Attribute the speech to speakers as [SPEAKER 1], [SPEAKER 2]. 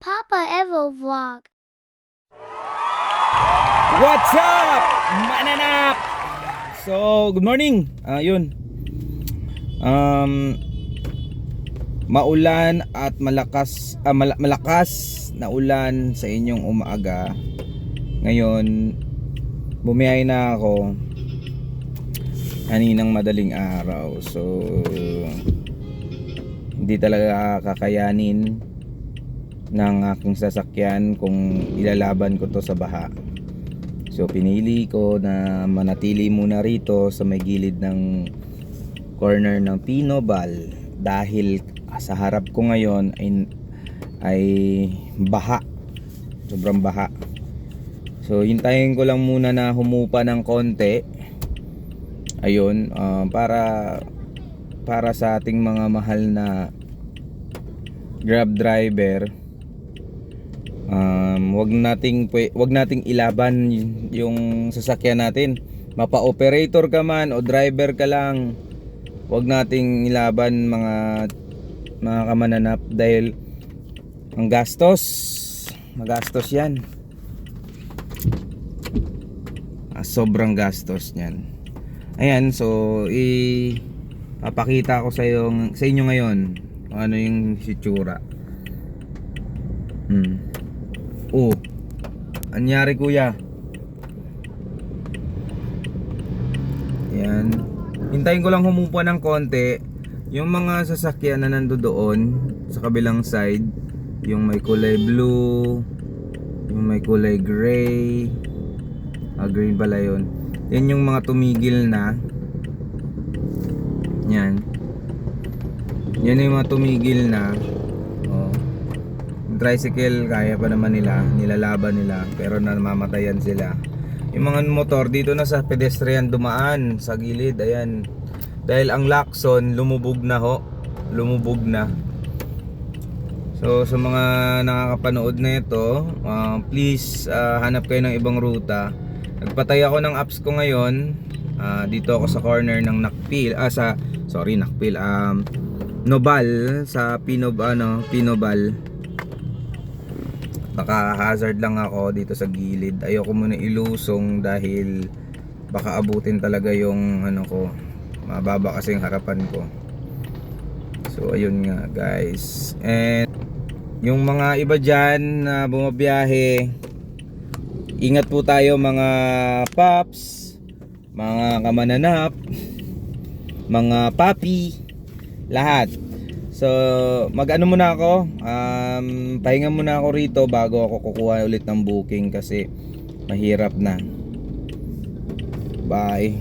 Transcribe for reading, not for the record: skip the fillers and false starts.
[SPEAKER 1] Papa Evo Vlog.
[SPEAKER 2] What's up, mananap? So, good morning. Yun. Maulan at malakas na ulan sa inyong umaga. Ngayon, bumiyahe na ako kaninang madaling araw. So, hindi talaga kakayanin ng aking sasakyan kung ilalaban ko to sa baha. So pinili ko na manatili muna rito sa may gilid ng corner ng Pinobal dahil sa harap ko ngayon ay baha, sobrang baha. So hintayin ko lang muna na humupa ng konti. Ayun, para sa ating mga mahal na Grab driver, wag nating ilaban yung sasakyan natin. Mapa-operator ka man o driver ka lang, wag nating ilaban mga kamananap dahil ang magastos yan. Sobrang gastos niyan. Ayan, so papakita ko sa inyo ngayon kung ano yung itsura. Oh, anyari kuya? Yan. Hintayin ko lang humupa ng konti. Yung mga sasakyan na nandoon sa kabilang side, yung may kulay blue, yung may kulay gray, green pala yun. Yan yung mga tumigil na. Yan. Yan yung mga tumigil na. Tricycle kaya pa naman nila, nilalaban nila, pero namamatayan sila. Yung mga motor dito na sa pedestrian dumaan sa gilid, ayan. Dahil ang Lacson lumubog na. So sa mga nakakapanood na ito, please hanap kayo ng ibang ruta. Nagpatay ako ng apps ko ngayon. Dito ako sa corner ng Nobal sa Pinobal. Naka-hazard lang ako dito sa gilid. Ayoko muna ilusong dahil baka abutin talaga yung ko. Mababa kasi yung harapan ko. So ayun nga guys. And yung mga iba dyan na bumabiyahe, ingat po tayo mga paps, mga kamananap, mga papi, lahat. So mag-ano muna ako, pahinga muna ako rito bago ako kukuha ulit ng booking kasi mahirap na. Bye.